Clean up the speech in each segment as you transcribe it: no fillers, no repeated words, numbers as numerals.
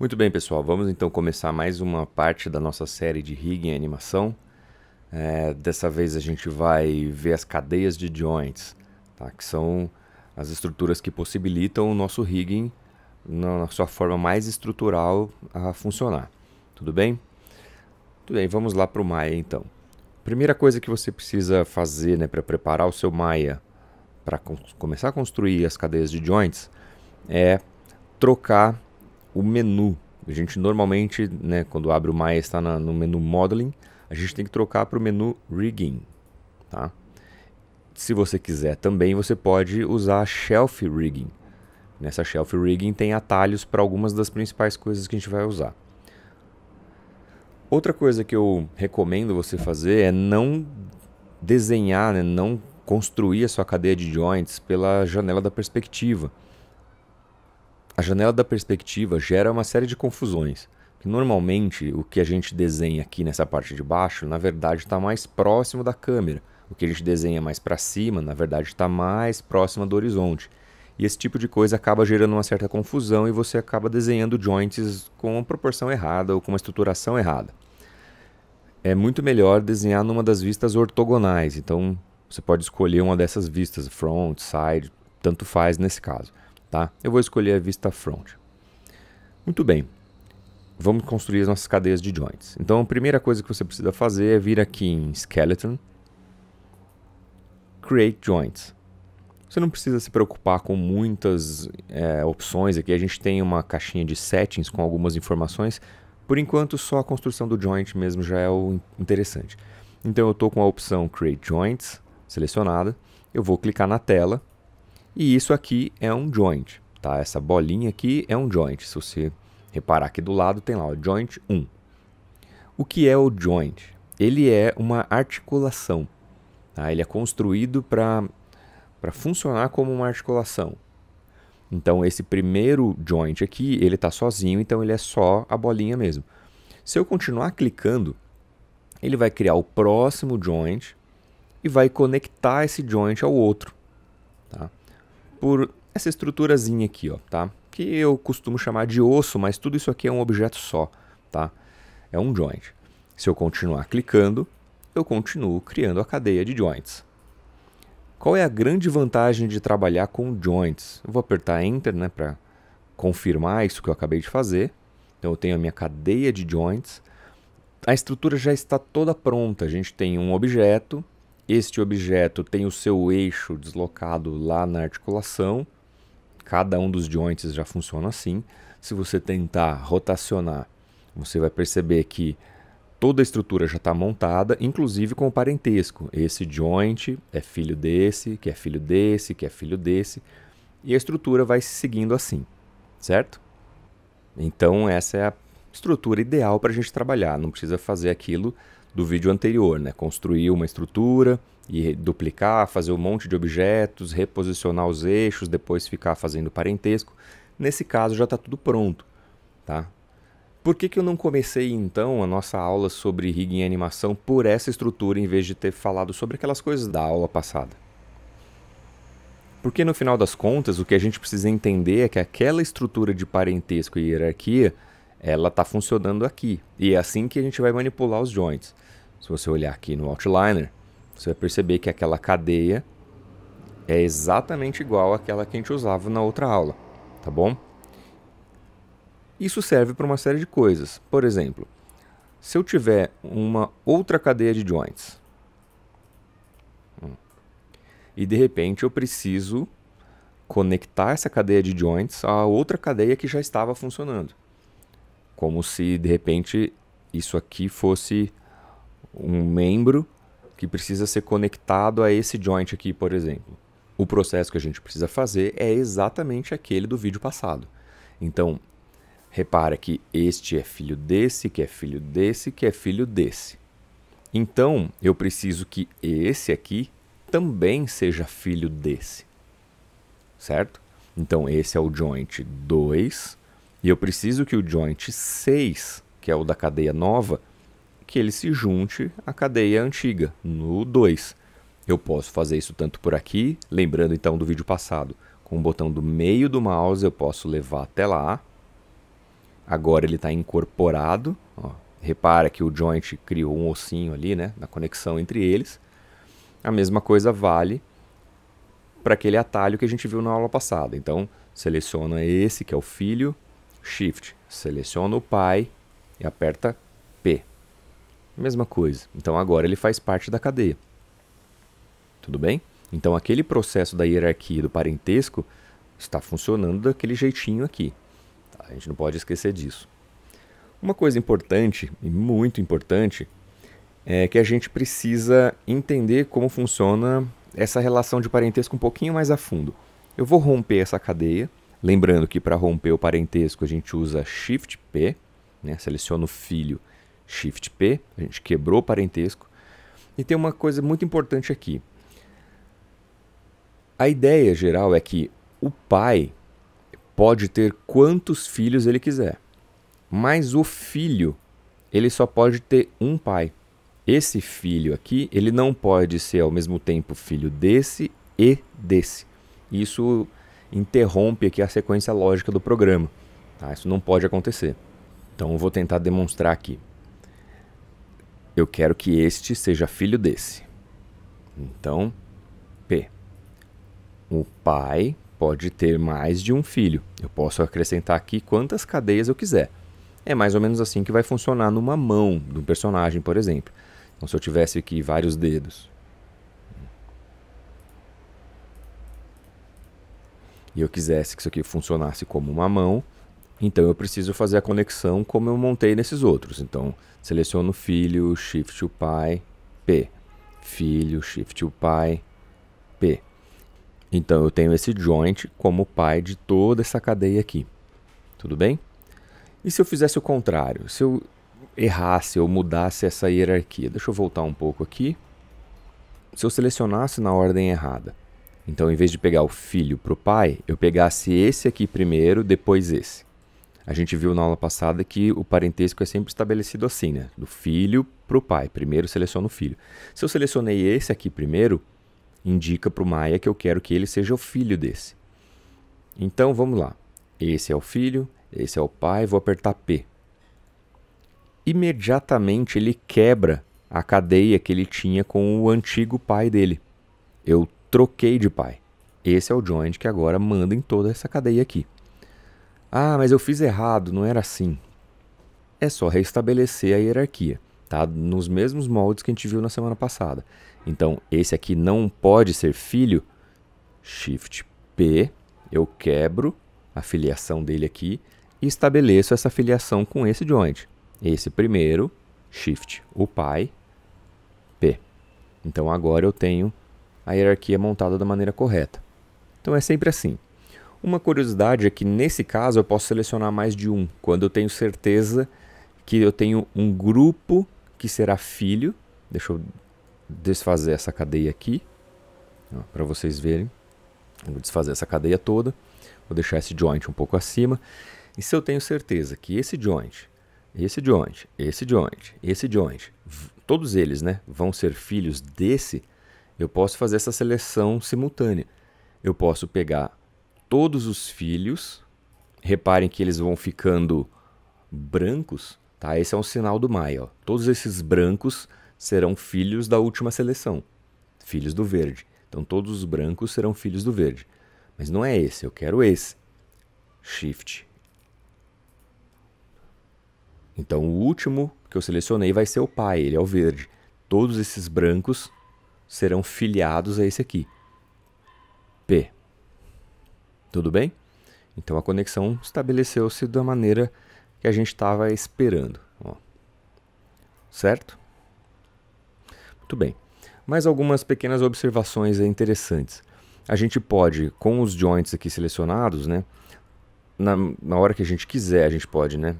Muito bem, pessoal. Vamos então começar mais uma parte da nossa série de rigging e animação. Dessa vez a gente vai ver as cadeias de joints, tá? Que são as estruturas que possibilitam o nosso rigging na sua forma mais estrutural a funcionar. Tudo bem? Tudo bem, vamos lá para o Maya então. Primeira coisa que você precisa fazer, né, para preparar o seu Maya para começar a construir as cadeias de joints é trocar o menu. A gente normalmente, né, quando abre o Maya está no menu Modeling, a gente tem que trocar para o menu Rigging, tá? Se você quiser também, você pode usar Shelf Rigging. Nessa Shelf Rigging tem atalhos para algumas das principais coisas que a gente vai usar. Outra coisa que eu recomendo você fazer é não desenhar, né, não construir a sua cadeia de joints pela janela da perspectiva. A janela da perspectiva gera uma série de confusões. Normalmente, o que a gente desenha aqui nessa parte de baixo, na verdade, está mais próximo da câmera. O que a gente desenha mais para cima, na verdade, está mais próximo do horizonte. E esse tipo de coisa acaba gerando uma certa confusão e você acaba desenhando joints com uma proporção errada ou com uma estruturação errada. É muito melhor desenhar numa das vistas ortogonais. Então, você pode escolher uma dessas vistas, front, side, tanto faz nesse caso. Tá? Eu vou escolher a vista front. Muito bem. Vamos construir as nossas cadeias de joints. Então, a primeira coisa que você precisa fazer é vir aqui em Skeleton, Create Joints. Você não precisa se preocupar com muitas opções aqui. A gente tem uma caixinha de settings com algumas informações. Por enquanto, só a construção do joint mesmo já é o interessante. Então, eu estou com a opção Create Joints selecionada. Eu vou clicar na tela. E isso aqui é um joint, tá? Essa bolinha aqui é um joint. Se você reparar aqui do lado, tem lá o joint 1. O que é o joint? Ele é uma articulação, tá? Ele é construído para funcionar como uma articulação. Então, esse primeiro joint aqui, ele está sozinho, então ele é só a bolinha mesmo. Se eu continuar clicando, ele vai criar o próximo joint e vai conectar esse joint ao outro, tá? Por essa estruturazinha aqui, ó, tá? Que eu costumo chamar de osso, mas tudo isso aqui é um objeto só, tá? É um joint. Se eu continuar clicando, eu continuo criando a cadeia de joints. Qual é a grande vantagem de trabalhar com joints? Eu vou apertar Enter, né, para confirmar isso que eu acabei de fazer. Então eu tenho a minha cadeia de joints. A estrutura já está toda pronta. A gente tem um objeto. Este objeto tem o seu eixo deslocado lá na articulação. Cada um dos joints já funciona assim. Se você tentar rotacionar, você vai perceber que toda a estrutura já está montada, inclusive com o parentesco. Esse joint é filho desse, que é filho desse, que é filho desse. E a estrutura vai se seguindo assim, certo? Então essa é a estrutura ideal para a gente trabalhar. Não precisa fazer aquilo do vídeo anterior, né? Construir uma estrutura e duplicar, fazer um monte de objetos, reposicionar os eixos, depois ficar fazendo parentesco. Nesse caso já está tudo pronto, tá? Por que eu não comecei então a nossa aula sobre rigging e animação por essa estrutura em vez de ter falado sobre aquelas coisas da aula passada? Porque no final das contas o que a gente precisa entender é que aquela estrutura de parentesco e hierarquia ela está funcionando aqui. E é assim que a gente vai manipular os joints. Se você olhar aqui no Outliner, você vai perceber que aquela cadeia é exatamente igual àquela que a gente usava na outra aula, tá bom? Isso serve para uma série de coisas. Por exemplo, se eu tiver uma outra cadeia de joints e de repente eu preciso conectar essa cadeia de joints a outra cadeia que já estava funcionando. Como se, de repente, isso aqui fosse um membro que precisa ser conectado a esse joint aqui, por exemplo. O processo que a gente precisa fazer é exatamente aquele do vídeo passado. Então, repara que este é filho desse, que é filho desse, que é filho desse. Então, eu preciso que esse aqui também seja filho desse. Certo? Então, esse é o joint 2. E eu preciso que o joint 6, que é o da cadeia nova, que ele se junte à cadeia antiga, no 2. Eu posso fazer isso tanto por aqui, lembrando então do vídeo passado, com o botão do meio do mouse eu posso levar até lá. agora ele está incorporado. Ó. Repara que o joint criou um ossinho ali, né, na conexão entre eles. A mesma coisa vale para aquele atalho que a gente viu na aula passada. Então, seleciona esse, que é o filho, Shift. Seleciona o pai e aperta P. Mesma coisa. Então, agora ele faz parte da cadeia. Tudo bem? Então, aquele processo da hierarquia do parentesco está funcionando daquele jeitinho aqui. Tá? A gente não pode esquecer disso. Uma coisa importante, e muito importante, é que a gente precisa entender como funciona essa relação de parentesco um pouquinho mais a fundo. Eu vou romper essa cadeia, lembrando que para romper o parentesco a gente usa Shift P, né? Seleciona o filho, Shift P, a gente quebrou o parentesco. E tem uma coisa muito importante aqui. A ideia geral é que o pai pode ter quantos filhos ele quiser, mas o filho ele só pode ter um pai. Esse filho aqui, ele não pode ser ao mesmo tempo filho desse e desse. Isso interrompe aqui a sequência lógica do programa. Tá? Isso não pode acontecer. Então eu vou tentar demonstrar aqui. Eu quero que este seja filho desse. Então, P. O pai pode ter mais de um filho. Eu posso acrescentar aqui quantas cadeias eu quiser. É mais ou menos assim que vai funcionar numa mão de um personagem, por exemplo. Então, se eu tivesse aqui vários dedos e eu quisesse que isso aqui funcionasse como uma mão, então eu preciso fazer a conexão como eu montei nesses outros. Então, seleciono o filho, Shift o pai, P. Filho, Shift o pai, P. Então, eu tenho esse joint como pai de toda essa cadeia aqui. Tudo bem? E se eu fizesse o contrário? Se eu errasse ou mudasse essa hierarquia? Deixa eu voltar um pouco aqui. Se eu selecionasse na ordem errada, então em vez de pegar o filho para o pai, eu pegasse esse aqui primeiro, depois esse. A gente viu na aula passada que o parentesco é sempre estabelecido assim, né? Do filho para o pai. Primeiro seleciono o filho. Se eu selecionei esse aqui primeiro, indica para o Maya que eu quero que ele seja o filho desse. Então vamos lá. Esse é o filho, esse é o pai, vou apertar P. Imediatamente ele quebra a cadeia que ele tinha com o antigo pai dele. Eu troquei de pai. Esse é o joint que agora manda em toda essa cadeia aqui. Ah, mas eu fiz errado, não era assim. É só restabelecer a hierarquia, tá? Nos mesmos moldes que a gente viu na semana passada. Então, esse aqui não pode ser filho. Shift P, eu quebro a filiação dele aqui e estabeleço essa filiação com esse joint. Esse primeiro, Shift, o pai, P. Então agora eu tenho a hierarquia montada da maneira correta. Então é sempre assim. Uma curiosidade é que nesse caso eu posso selecionar mais de um, quando eu tenho certeza que eu tenho um grupo que será filho. Deixa eu desfazer essa cadeia aqui, para vocês verem. Eu vou desfazer essa cadeia toda, vou deixar esse joint um pouco acima. E se eu tenho certeza que esse joint, esse joint, esse joint, esse joint, todos eles, né, vão ser filhos desse, eu posso fazer essa seleção simultânea. Eu posso pegar todos os filhos, reparem que eles vão ficando brancos, tá? Esse é um sinal do Maya, ó. Todos esses brancos serão filhos da última seleção, filhos do verde. Então todos os brancos serão filhos do verde. Mas não é esse, eu quero esse. Shift. Então o último que eu selecionei vai ser o pai, ele é o verde. Todos esses brancos serão filiados a esse aqui. P. Tudo bem? Então a conexão estabeleceu-se da maneira que a gente estava esperando. Ó. Certo? Muito bem. Mais algumas pequenas observações interessantes. A gente pode, com os joints aqui selecionados, né, na hora que a gente quiser, a gente pode, né,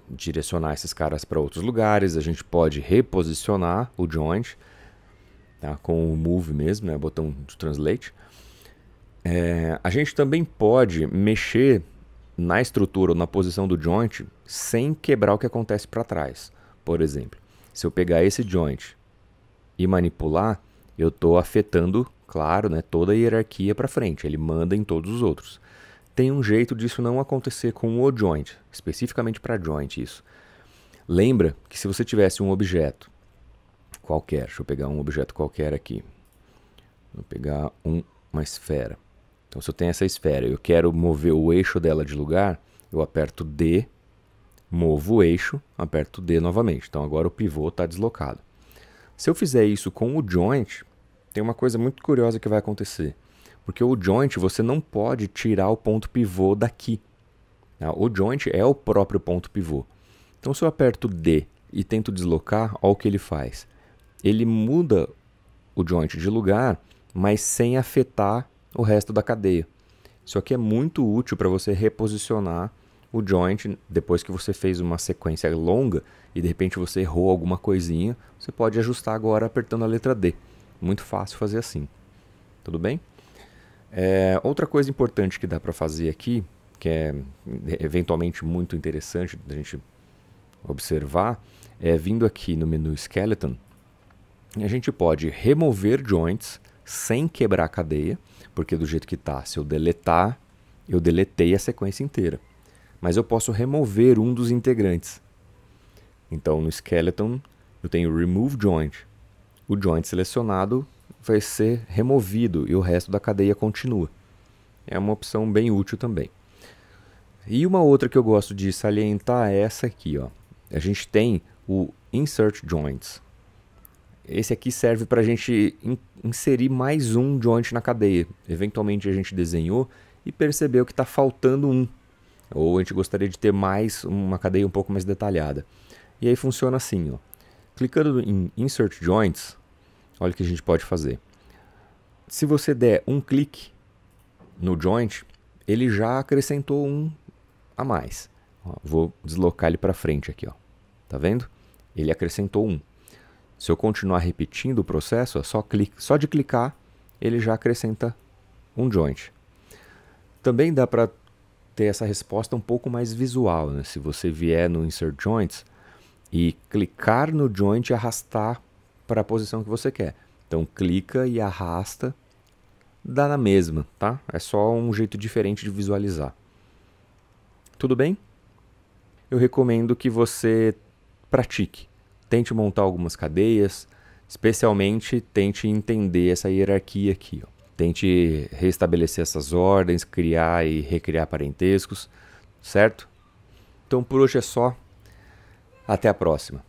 direcionar esses caras para outros lugares, a gente pode reposicionar o joint, tá, com o move mesmo, né, botão de translate. A gente também pode mexer na estrutura ou na posição do joint sem quebrar o que acontece para trás. Por exemplo, se eu pegar esse joint e manipular, eu estou afetando, claro, né, toda a hierarquia para frente. Ele manda em todos os outros. tem um jeito disso não acontecer com o joint, especificamente para joint isso. Lembra que se você tivesse um objeto qualquer, deixa eu pegar um objeto qualquer aqui, vou pegar uma esfera. Então se eu tenho essa esfera e eu quero mover o eixo dela de lugar, eu aperto D, movo o eixo, aperto D novamente. Então agora o pivô está deslocado. Se eu fizer isso com o joint, tem uma coisa muito curiosa que vai acontecer. Porque o joint você não pode tirar o ponto pivô daqui. O joint é o próprio ponto pivô. Então se eu aperto D e tento deslocar, olha o que ele faz. Ele muda o joint de lugar, mas sem afetar o resto da cadeia. Isso aqui é muito útil para você reposicionar o joint depois que você fez uma sequência longa e de repente você errou alguma coisinha, você pode ajustar agora apertando a letra D. Muito fácil fazer assim. Tudo bem? Outra coisa importante que dá para fazer aqui, que é eventualmente muito interessante da gente observar, é vindo aqui no menu Skeleton, a gente pode remover joints sem quebrar a cadeia, porque do jeito que está, se eu deletar, eu deletei a sequência inteira. Mas eu posso remover um dos integrantes. Então no Skeleton eu tenho Remove Joint. O joint selecionado vai ser removido e o resto da cadeia continua. É uma opção bem útil também. E uma outra que eu gosto de salientar é essa aqui, ó. A gente tem o Insert Joints. Esse aqui serve para a gente inserir mais um joint na cadeia. Eventualmente a gente desenhou e percebeu que está faltando um. Ou a gente gostaria de ter mais uma cadeia um pouco mais detalhada. E aí funciona assim, ó. Clicando em Insert Joints, olha o que a gente pode fazer. Se você der um clique no joint, ele já acrescentou um a mais. Ó, vou deslocar ele para frente aqui, ó. Tá vendo? Ele acrescentou um. Se eu continuar repetindo o processo, ó, só de clicar, ele já acrescenta um joint. Também dá para ter essa resposta um pouco mais visual, né? Se você vier no Insert Joints e clicar no joint e arrastar para a posição que você quer. Então clica e arrasta, dá na mesma, tá? É só um jeito diferente de visualizar. Tudo bem? Eu recomendo que você pratique. Tente montar algumas cadeias, especialmente tente entender essa hierarquia aqui, ó. Tente restabelecer essas ordens, criar e recriar parentescos, certo? Então por hoje é só. Até a próxima.